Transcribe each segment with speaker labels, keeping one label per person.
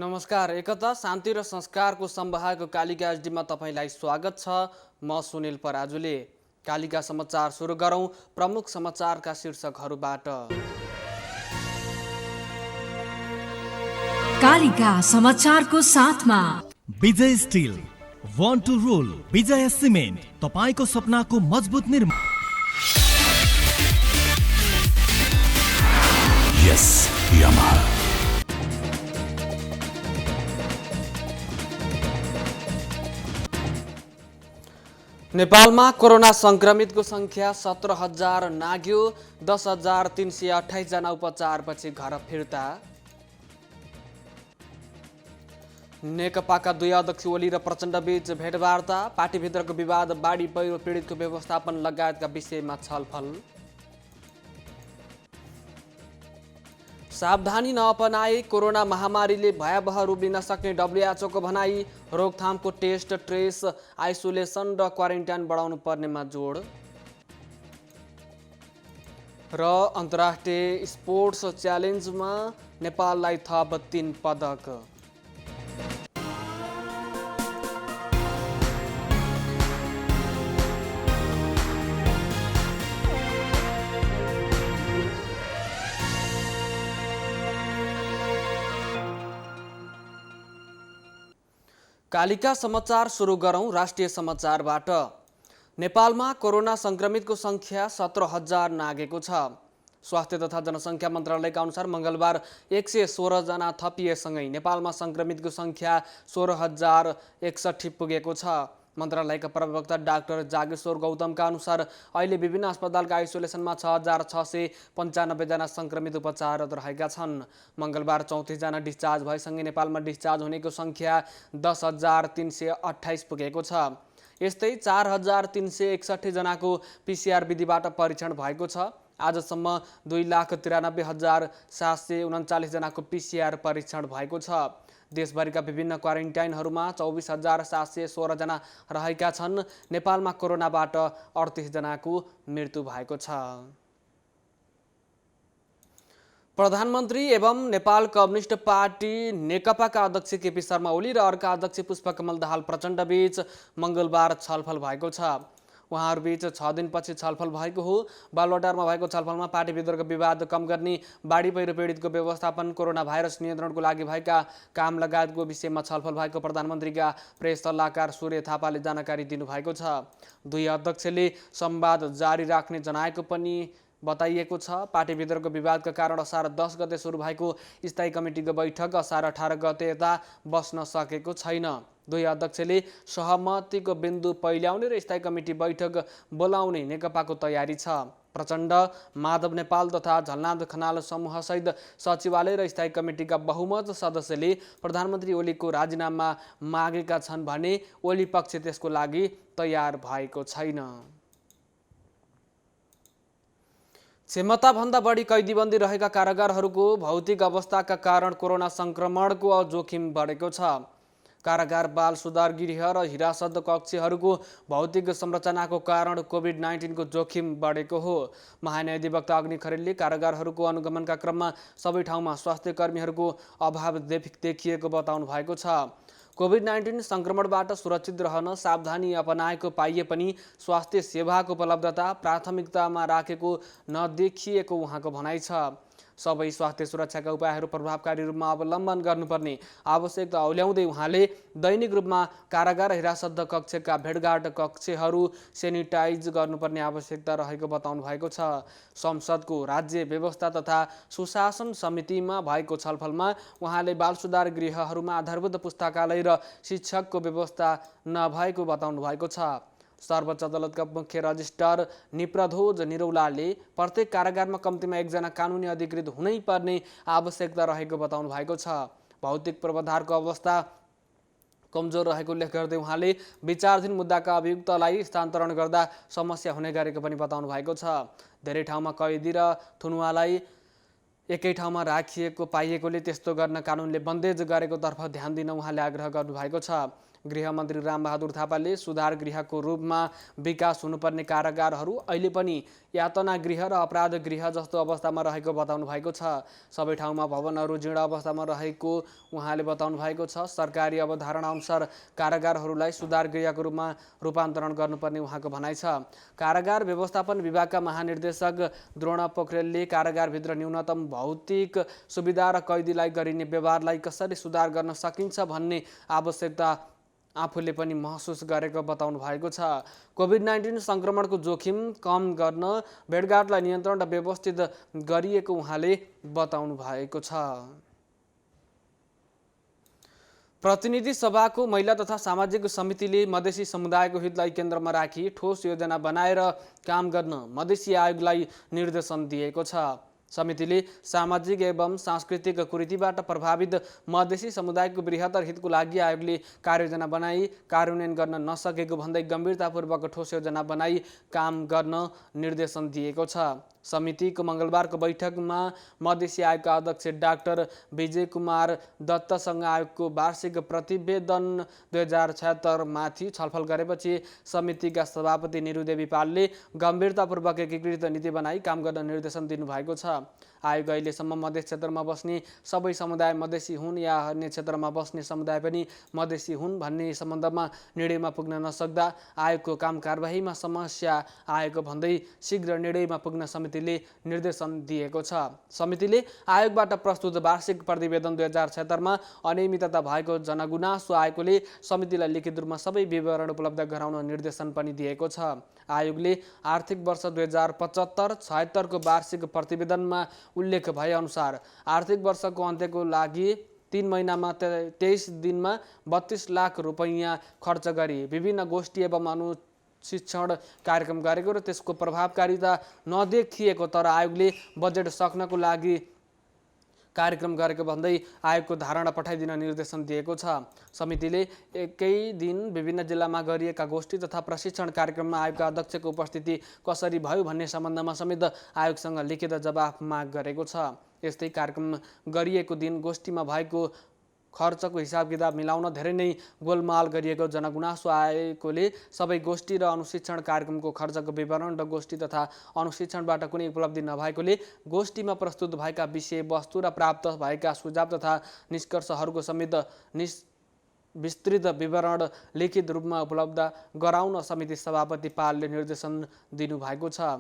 Speaker 1: नमस्कार। एकता शान्ति र संस्कारको सम्वाहको कालिका एचडीमा तपाईलाई स्वागत छ। म सुनिल पराजुले। कालिका समाचार सुरु गरौं प्रमुख समाचारका शीर्षकहरूबाट।
Speaker 2: कालिका समाचारको साथमा
Speaker 3: Vijay steel, one to rule, Vijay cement, तपाईको सपनाको मजबुत निर्माण।
Speaker 4: यस यामाहा।
Speaker 1: नेपालमा कोरोना संक्रमितको संख्या 17,000 नाग्यो। 10,328 जना उपचारपछि घर फिर्ता। नेकपाका दुई अध्यक्ष ओली र प्रचण्डबीच भेटवार्ता। पार्टीभित्रको विवाद, बाढी पहिरो पीडितको व्यवस्थापन लगायतका विषयमा छलफल। सावधानी नअपनाए कोरोना महामारीले भयावह रूप लिन सक्ने डब्ल्युएचओको भनाई। रोकथामको टेस्ट, ट्रेस, आइसोलेसन र क्वारेन्टाइन बढाउनु पर्नेमा जोड। र अन्तर्राष्ट्रिय स्पोर्ट्स च्यालेन्जमा नेपाललाई थप 3 पदक। कालिका समाचार सुरु गरौं राष्ट्रिय समाचारबाट। नेपालमा कोरोना संक्रमितको संख्या 17,000 नागेको छ। स्वास्थ्य तथा जनसङ्ख्या मन्त्रालयका अनुसार मंगलबार 116 जना थपिएसँगै नेपालमा संक्रमितको संख्या 16,061 पुगेको छ। मन्त्रालयका प्रवक्ता डाक्टर जागेश्वर गौतमका अनुसार अहिले विभिन्न अस्पतालका आइसोलेसनमा 6,695 जना संक्रमित उपचाररत रहेका छन्। मंगलबार 34 जना डिस्चार्ज भएसँगै नेपालमा डिस्चार्ज हुनेको संख्या 10,328 पुगेको छ। यस्तै 4,361 जनाको पीसीआर विधिबाट परीक्षण भएको छ। आजसम्म 2,93,739 जनाको पीसीआर परीक्षण भएको छ। देशभरिका विभिन्न क्वारेन्टाइनहरूमा 24,716 जना रहेका छन्। नेपालमा कोरोनाबाट 38 जनाको मृत्यु भएको छ। प्रधानमन्त्री एवं नेपाल कम्युनिस्ट पार्टी नेकपाका अध्यक्ष केपी शर्मा ओली र अर्का अध्यक्ष पुष्पकमल दाहाल प्रचण्डबीच मंगलबार छलफल भएको छ। उहाँहरूबीच 6 दिनपछि छलफल भएको हो। बालुवाटारमा भएको छलफलमा पार्टीभित्रको विवाद कम गर्ने, बाढी पहिरो पीडितको व्यवस्थापन, कोरोना भाइरस नियन्त्रणको लागि भएका काम लगायतको विषयमा छलफल भएको प्रधानमन्त्रीका प्रेस सल्लाहकार सूर्य थापाले जानकारी दिनुभएको छ। दुई अध्यक्षले संवाद जारी राख्ने जनाएको पनि बताइएको छ। पार्टीभित्रको विवादका कारण असार 10 गते सुरु भएको स्थायी कमिटीको बैठक असार 18 गते यता बस्न सकेको छैन। दुई अध्यक्षले सहमतिको बिन्दु पहिल्याउने र स्थायी कमिटी बैठक बोलाउने नेकपाको तयारी छ। प्रचण्ड, माधव नेपाल तथा झलनाथ खनाल समूहसहित सचिवालय र स्थायी कमिटीका बहुमत सदस्यले प्रधानमन्त्री ओलीको राजीनामा मागेका छन् भने ओली पक्ष त्यसको लागि तयार भएको छैन। क्षमताभन्दा बढी कैदीबन्दी रहेका कारागारहरूको भौतिक अवस्थाका कारण कोरोना संक्रमणको जोखिम बढेको छ। कारागार, बाल सुधार गृह र हिरासत कक्षहरूको भौतिक संरचनाको कारण कोभिड-19 को जोखिम बढेको हो। महान्यायाधिवक्ता अग्नि खरेलले कारागारहरूको अनुगमनका क्रममा सबै ठाउँमा स्वास्थ्य कर्मीहरूको अभाव देखिएको बताउनु भएको छ। कोभिड-19 संक्रमणबाट सुरक्षित रहन सावधानी अपनाएको पाइए पनि स्वास्थ्य सेवाको उपलब्धता प्राथमिकतामा राखेको नदेखिएको उहाँको भनाइ छ। सबै स्वास्थ्य सुरक्षाका उपायहरू प्रभावकारी रूपमा अवलम्बन गर्नुपर्ने आवश्यकता औल्याउँदै उहाँले दैनिक रूपमा कारागार हिरासत कक्षका भेटघाट कक्षहरू सेनिटाइज गर्नुपर्ने आवश्यकता रहेको बताउनु भएको छ। संसदको राज्य व्यवस्था तथा सुशासन समितिमा भएको छलफलमा उहाँले बाल सुधार गृहहरूमा आधारभूत पुस्तकालय र शिक्षकको व्यवस्था नभएको बताउनु भएको छ। सर्वोच्च अदालतका मुख्य रजिस्ट्रार निप्रध्वज निरौलाले प्रत्येक कारागारमा कम्तीमा 1 जना कानुनी अधिकृत हुनै पर्ने आवश्यकता रहेको बताउनु भएको छ। भौतिक पूर्वाधारको अवस्था कमजोर रहेको उल्लेख गर्दै उहाँले विचाराधीन मुद्दाका अभियुक्तलाई स्थानान्तरण गर्दा समस्या हुने गरेको पनि बताउनु भएको छ। धेरै ठाउँमा कैदी र थुनुवालाई एकै ठाउँमा राखिएको पाइएकोले त्यस्तो गर्न कानुनले बन्देज गरेको तर्फ ध्यान दिन उहाँले आग्रह गर्नुभएको छ। गृहमन्त्री रामबहादुर थापाले सुधार गृहको रूपमा विकास हुनुपर्ने कारागारहरू अहिले पनि यातना गृह र अपराध गृह जस्तो अवस्थामा रहेको बताउनु भएको छ। सबै ठाउँमा भवनहरू जीर्ण अवस्थामा रहेको उहाँले बताउनु भएको छ। सरकारी अवधारणा अनुसार कारागारहरूलाई सुधार गृहको रूपमा रूपान्तरण गर्नुपर्ने उहाँको भनाइ छ। कारागार व्यवस्थापन विभागका महानिर्देशक द्रोण पोखरेलले कारागारभित्र न्यूनतम भौतिक सुविधा र कैदीलाई गरिने व्यवहारलाई कसरी सुधार गर्न सकिन्छ भन्ने आवश्यकता आफूले पनि महसुस गरेको बताउनु भएको छ। कोभिड-19 संक्रमणको जोखिम कम गर्न भेटघाटलाई नियन्त्रण र व्यवस्थित गरिएको उहाँले बताउनु भएको छ। प्रतिनिधि सभाको महिला तथा सामाजिक समितिले मधेसी समुदायको हितलाई केन्द्रमा राखी ठोस योजना बनाएर काम गर्न मधेसी आयोगलाई निर्देशन दिएको छ। समितिले सामाजिक एवं सांस्कृतिक कुरीतिबाट प्रभावित मधेसी समुदायको बृहत्तर हितको लागि आयोगले कार्ययोजना बनाई कार्यान्वयन गर्न नसकेको भन्दै गम्भीरतापूर्वक ठोस योजना बनाई काम गर्न निर्देशन दिएको छ। समितिको मङ्गलबारको बैठकमा मधेसी आयोगका अध्यक्ष डाक्टर विजय कुमार दत्तसँग आयोगको वार्षिक प्रतिवेदन 2076 माथि छलफल गरेपछि समितिका सभापति निरुदेवी पालले गम्भीरतापूर्वक एकीकृत नीति बनाई काम गर्न निर्देशन दिनुभएको छ। आयोग अहिलेसम्म मधेस क्षेत्रमा बस्ने सबै समुदाय मधेसी हुन् या अन्य क्षेत्रमा बस्ने समुदाय पनि मधेसी हुन् भन्ने सम्बन्धमा निर्णयमा पुग्न नसक्दा आयोगको काम कारबाहीमा समस्या आएको भन्दै शीघ्र निर्णयमा पुग्न समितिले निर्देशन दिएको छ। समितिले आयोगबाट प्रस्तुत वार्षिक प्रतिवेदन 2076 मा अनियमितता भएको जनगुनासो आएकोले समितिलाई लिखित रूपमा सबै विवरण उपलब्ध गराउन निर्देशन पनि दिएको छ। आयोगले आर्थिक वर्ष 2075-76 को वार्षिक प्रतिवेदनमा उल्लेख भए अनुसार आर्थिक वर्षको अन्त्यको लागि 3 महिनामा 23 दिनमा 32 लाख रुपैयाँ खर्च गरी विभिन्न गोष्ठी एवं अनुशिक्षण कार्यक्रम गरेको र त्यसको प्रभावकारिता नदेखिएको तर आयोगले बजेट सक्नको लागि कार्यक्रम गरेको भन्दै आयोगको धारणा पठाइदिन निर्देशन दिएको छ। समितिले एकै दिन विभिन्न जिल्लामा गरिएका गोष्ठी तथा प्रशिक्षण कार्यक्रममा आयोगका अध्यक्षको उपस्थिति कसरी भयो भन्ने सम्बन्धमा समेत आयोगसँग लिखित जवाफ माग गरेको छ। यस्तै कार्यक्रम गरिएको दिन गोष्ठीमा भएको खर्चको हिसाब किताब मिलाउन धेरै नै गोलमाल गरिएको जनगुनासो आएकोले सबै गोष्ठी र अनुशिक्षण कार्यक्रमको खर्चको विवरण र गोष्ठी तथा अनुशिक्षणबाट कुनै उपलब्धि नभएकोले गोष्ठीमा प्रस्तुत भएका विषयवस्तु र प्राप्त भएका सुझाव तथा निष्कर्षहरूको समेत विस्तृत विवरण लिखित रूपमा उपलब्ध गराउन समिति सभापति पालले निर्देशन दिनुभएको छ।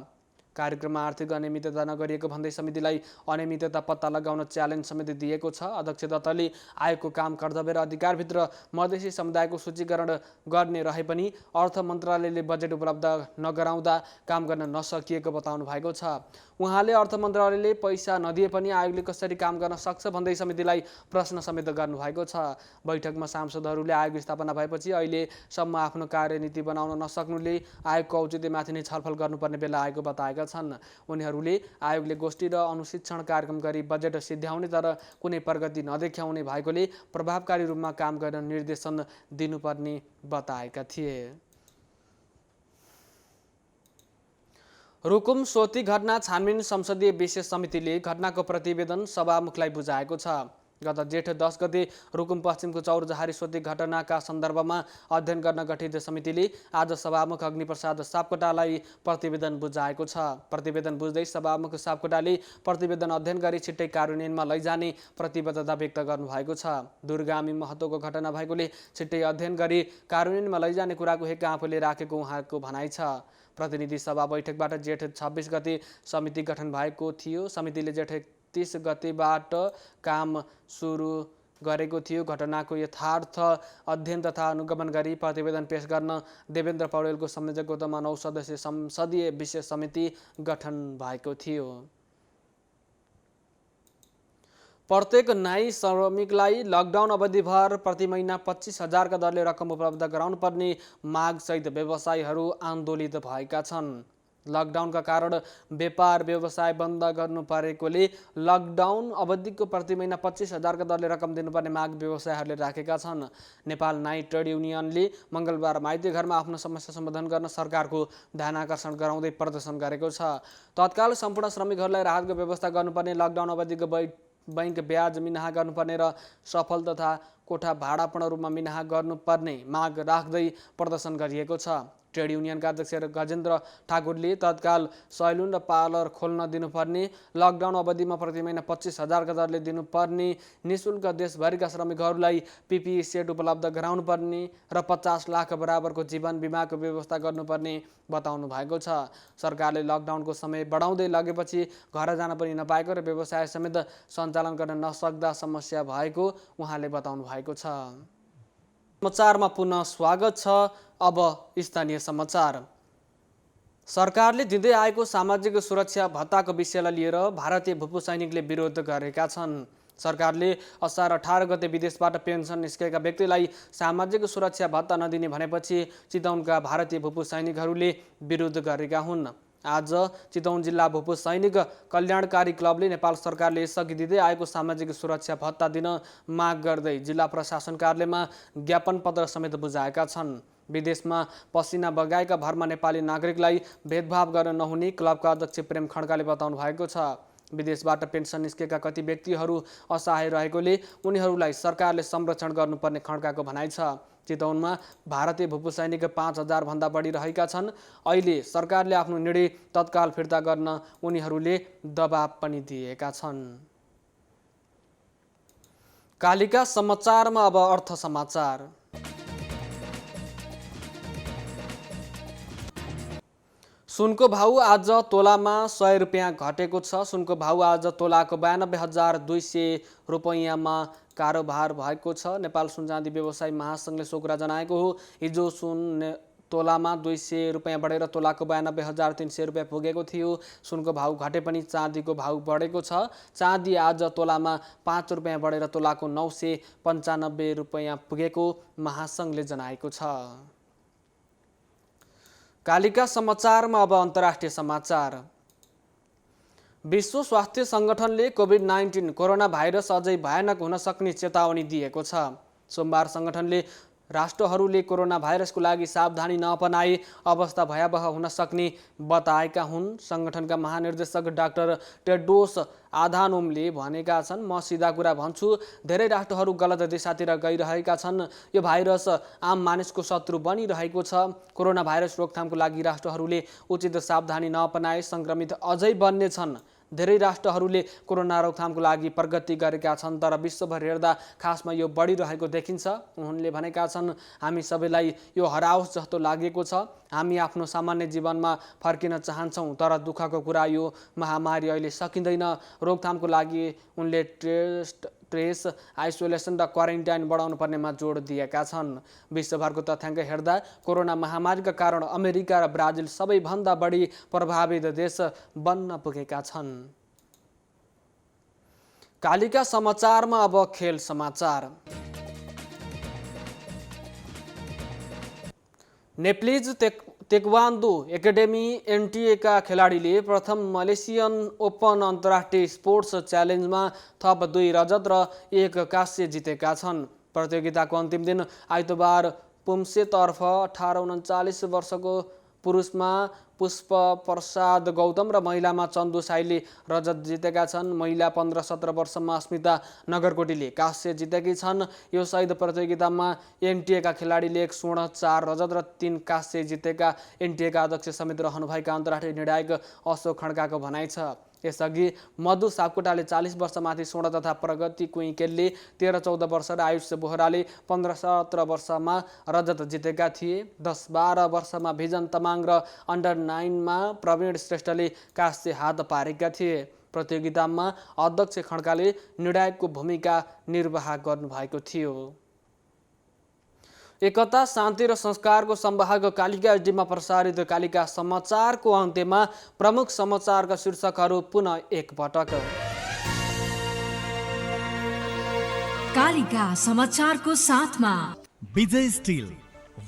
Speaker 1: कार्यक्रममा आर्थिक अनियमितता नगरिएको भन्दै समितिलाई अनियमितता पत्ता लगाउन च्यालेन्ज समेत दिएको छ। अध्यक्ष दत्तले आयोगको काम कर्तव्य र अधिकारभित्र मधेसी समुदायको सूचीकरण गर्ने रहे पनि अर्थ मन्त्रालयले बजेट उपलब्ध नगराउँदा काम गर्न नसकिएको बताउनु भएको छ। उहाँले अर्थ मन्त्रालयले पैसा नदिए पनि आयोगले कसरी काम गर्न सक्छ भन्दै समितिलाई प्रश्न समेत गर्नुभएको छ। बैठकमा सांसदहरूले आयोग स्थापना भएपछि अहिलेसम्म आफ्नो कार्यनीति बनाउन नसक्नुले आयोगको औचित्यमाथि नै छलफल गर्नुपर्ने बेला आएको बताएका छन्। उनीहरूले आयोगले गोष्ठी र अनुशिक्षण कार्यक्रम गरी बजेट सिद्ध्याउने तर कुनै प्रगति नदेखाउने भएकोले प्रभावकारी रूपमा काम गर्न निर्देशन दिनुपर्ने बताएका थिए। रुकुम सोती घटना छानबिन संसदीय विशेष समितिले घटनाको प्रतिवेदन सभामुखलाई बुझाएको छ। गत जेठ 10 गते रुकुम पश्चिमको चौरजहारी सोती घटनाका सन्दर्भमा अध्ययन गर्न गठित समितिले आज सभामुख अग्निप्रसाद सापकोटालाई प्रतिवेदन बुझाएको छ। प्रतिवेदन बुझ्दै सभामुख सापकोटाले प्रतिवेदन अध्ययन गरी छिट्टै कार्यान्वयनमा लैजाने प्रतिबद्धता व्यक्त गर्नुभएको छ। दूरगामी महत्त्वको घटना भएकोले छिट्टै अध्ययन गरी कार्यान्वयनमा लैजाने कुराको हेक्का आफूले राखेको उहाँको भनाइ छ। प्रतिनिधि सभा बैठकबाट जेठ 26 गते समिति गठन भएको थियो। समितिले जेठ 30 गतेबाट काम सुरु गरेको थियो। घटनाको यथार्थ अध्ययन तथा अनुगमन गरी प्रतिवेदन पेश गर्न देवेन्द्र पौडेलको संयोजकत्वमा 9 सदस्यीय संसदीय विशेष समिति गठन भएको थियो। प्रत्येक नाई श्रमिकलाई लकडाउन अवधिभर प्रति महिना 25,000 का दरले रकम उपलब्ध गराउनुपर्ने मागसहित व्यवसायीहरू आन्दोलित भएका छन्। लकडाउनका कारण व्यापार व्यवसाय बन्द गर्नु परेकोले लकडाउन अवधिको प्रति महिना 25,000 दरले रकम दिनुपर्ने माग व्यवसायीहरूले राखेका छन्। नेपाल नाई ट्रेड युनियनले मङ्गलबार माइती घरमा आफ्नो समस्या समाधान गर्न सरकारको ध्यान आकर्षण गराउँदै प्रदर्शन गरेको छ। तत्काल सम्पूर्ण श्रमिकहरूलाई राहतको व्यवस्था गर्नुपर्ने, लकडाउन अवधिको बैंक ब्याज मिनाहा गर्नुपर्ने र सफल तथा कोठा भाडा पूर्ण रूपमा मिनाहा गर्नुपर्ने माग राख्दै प्रदर्शन गरिएको छ। ट्रेड युनियनका अध्यक्ष गजेन्द्र ठाकुरले तत्काल सैलुन र पार्लर खोल्न दिनुपर्ने, लकडाउन अवधिमा प्रति महिना 25,000 दरले दिनुपर्ने, निःशुल्क देशभरिका श्रमिकहरूलाई PPE सेट उपलब्ध गराउनुपर्ने र 50 लाख बराबरको जीवन बिमाको व्यवस्था गर्नुपर्ने बताउनु भएको छ। सरकारले लकडाउनको समय बढाउँदै लगेपछि घर जान पनि नपाएको र व्यवसाय समेत सञ्चालन गर्न नसक्दा समस्या भएको उहाँले बताउनु भएको छ। समाचारमा पुनः स्वागत छ। अब स्थानीय समाचार। सरकारले दिँदै आएको सामाजिक सुरक्षा भत्ताको विषयलाई लिएर भारतीय भूपू सैनिकले विरोध गरेका छन्। सरकारले असार 18 गते विदेशबाट पेन्सन निस्केका व्यक्तिलाई सामाजिक सुरक्षा भत्ता नदिने भनेपछि चितवनका भारतीय भूपू सैनिकहरूले विरोध गरेका हुन्। आज चितवन जिल्ला भूपू सैनिक कल्याणकारी क्लबले नेपाल सरकारले यसअघि दिँदै आएको सामाजिक सुरक्षा भत्ता दिन माग गर्दै जिल्ला प्रशासन कार्यालयमा ज्ञापन पत्र समेत बुझाएका छन्। विदेशमा पसिना बगाएका भरमा नेपाली नागरिकलाई भेदभाव गर्न नहुने क्लबका अध्यक्ष प्रेम खड्काले बताउनु भएको छ। विदेशबाट पेन्सन निस्केका कति व्यक्तिहरू असहाय रहेकोले उनीहरूलाई सरकारले संरक्षण गर्नुपर्ने खड्काको भनाइ छ। चितवनमा भारतीय भूपू सैनिक 5,000 भन्दा बढी रहेका छन्। अहिले सरकारले आफ्नो निर्णय तत्काल फिर्ता गर्न उनीहरूले दबाब पनि दिएका छन्। कालिका समाचारमा अब अर्थ समाचार। सुनको भाउ आज तोलामा 100 रुपियाँ घटेको छ। सुनको भाउ आज तोलाको 92,200 रुपैयाँमा कारोबार भएको छ। नेपाल सुनचाँदी व्यवसायी महासङ्घले सो कुरा जनाएको हो। हिजो सुन तोलामा 200 रुपियाँ बढेर तोलाको 92,300 रुपियाँ पुगेको थियो। सुनको भाउ घटे पनि चाँदीको भाउ बढेको छ। चाँदी आज तोलामा 5 रुपियाँ बढेर तोलाको 995 रुपियाँ पुगेको महासङ्घले जनाएको छ। कालिका समाचारमा अब अन्तर्राष्ट्रिय समाचार। विश्व स्वास्थ्य सङ्गठनले कोभिड-19 कोरोना भाइरस अझै भयानक हुन सक्ने चेतावनी दिएको छ। सोमबार सङ्गठनले राष्ट्रहरूले कोरोना भाइरसको लागि सावधानी नअपनाए अवस्था भयावह हुन सक्ने बताएका हुन्। सङ्गठनका महानिर्देशक डाक्टर टेड्रोस आधानोमले भनेका छन्, म सिधा कुरा भन्छु, धेरै राष्ट्रहरू गलत दिशातिर गइरहेका छन्। यो भाइरस आम मानिसको शत्रु बनिरहेको छ। कोरोना भाइरस रोकथामको लागि राष्ट्रहरूले उचित सावधानी नअपनाए सङ्क्रमित अझै बन्ने छन्। धेरै राष्ट्रहरूले कोरोना रोकथामको लागि प्रगति गरेका छन्, तर विश्वभर हेर्दा खासमा यो बढिरहेको देखिन्छ। उनले भनेका छन्, हामी सबैलाई यो हराओस् जस्तो लागेको छ। हामी आफ्नो सामान्य जीवनमा फर्किन चाहन्छौँ, तर दुःखको कुरा यो महामारी अहिले सकिँदैन। रोकथामको लागि उनले ट्रेस आइसोलेसन र क्वारेन्टाइन बढाउनु पर्नेमा जोड दिएका छन्। विश्वभरको तथ्याङ्क हेर्दा कोरोना महामारीका कारण अमेरिका र ब्राजिल सबैभन्दा बढी प्रभावित देश बन्न पुगेका छन्। कालिका समाचारमा अब खेल समाचार। नेप्लिज तेक्वान्दो एकाडेमी NTA का खेलाडीले प्रथम मलेसियन ओपन अन्तर्राष्ट्रिय स्पोर्ट्स च्यालेन्जमा थप 2 रजत र 1 काँस्य जितेका छन्। प्रतियोगिताको अन्तिम दिन आइतबार पुम्सेतर्फ 18-39 वर्षको पुरुषमा पुष्प प्रसाद गौतम र महिलामा चन्दु साईले रजत जितेका छन्। महिला 15-17 वर्षमा अस्मिता नगरकोटीले काँस्य जितेकी छन्। यो सहित प्रतियोगितामा NTA का खेलाडीले 1 स्वर्ण 4 रजत र 3 काँस्य जितेका NTA का अध्यक्ष समेत रहनुभएका अन्तर्राष्ट्रिय निर्णायक अशोक खड्काको भनाइ छ। यसअघि मधु सापकोटाले 40 वर्षमाथि स्वर्ण तथा प्रगति कुइकेलले 13-14 वर्ष र आयुष बोहराले 15-17 वर्षमा रजत जितेका थिए। 10-12 वर्षमा भिजन तमाङ र अन्डर 9 मा प्रवीण श्रेष्ठले काँस्य हात पारेका थिए। प्रतियोगितामा अध्यक्ष खड्काले निर्णायकको भूमिका निर्वाह गर्नुभएको थियो। एकता, शान्ति र संस्कारको संवाहक कालिका एचडीमा प्रसारित कालिका समाचारको अन्त्यमा प्रमुख समाचारका शीर्षकहरू पुनः एकपटक।
Speaker 2: कालिका समाचारको साथमा
Speaker 3: Vijay steel,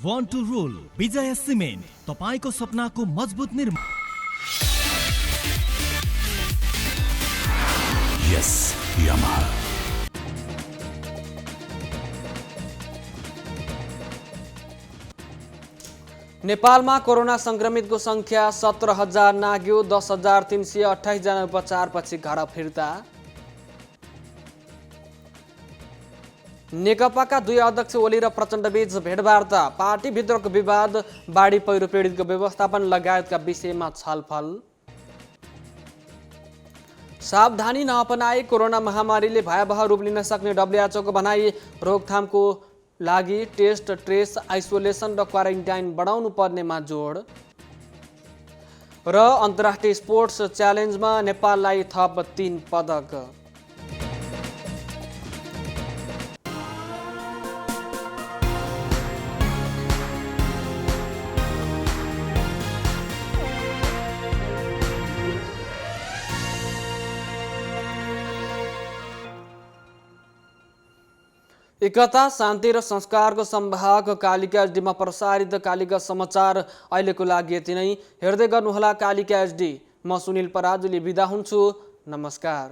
Speaker 3: one two role, विजय सिमेन्ट, तपाईको सपनाको मजबुत निर्माण।
Speaker 4: Yes, Yamaha.
Speaker 1: नेपालमा कोरोना संक्रमितको संख्या 17,000 नाग्यो। 10,328 जना उपचारपछि घर फिर्ता। नेकपाका दुई अध्यक्ष ओली र प्रचण्डबीच भेटवार्ता। पार्टीभित्रको विवाद, बाढी पहिरो पीडितको व्यवस्थापन लगायतका विषयमा छलफल। सावधानी नअपनाए कोरोना महामारीले भयावह रूप लिन सक्ने WHO को भनाई। रोकथामको लागि टेस्ट, ट्रेस, आइसोलेसन र क्वारेन्टाइन बढाउनु पर्नेमा जोड। र अन्तर्राष्ट्रिय स्पोर्ट्स च्यालेन्जमा नेपाललाई थप 3 पदक। एकता, शान्ति र संस्कारको संवाहक कालिका एचडीमा प्रसारित कालिका समाचार अहिलेको लागि यति नै। हेर्दै गर्नुहोला कालिका एचडी। म सुनिल पराजुली बिदा हुन्छु। नमस्कार।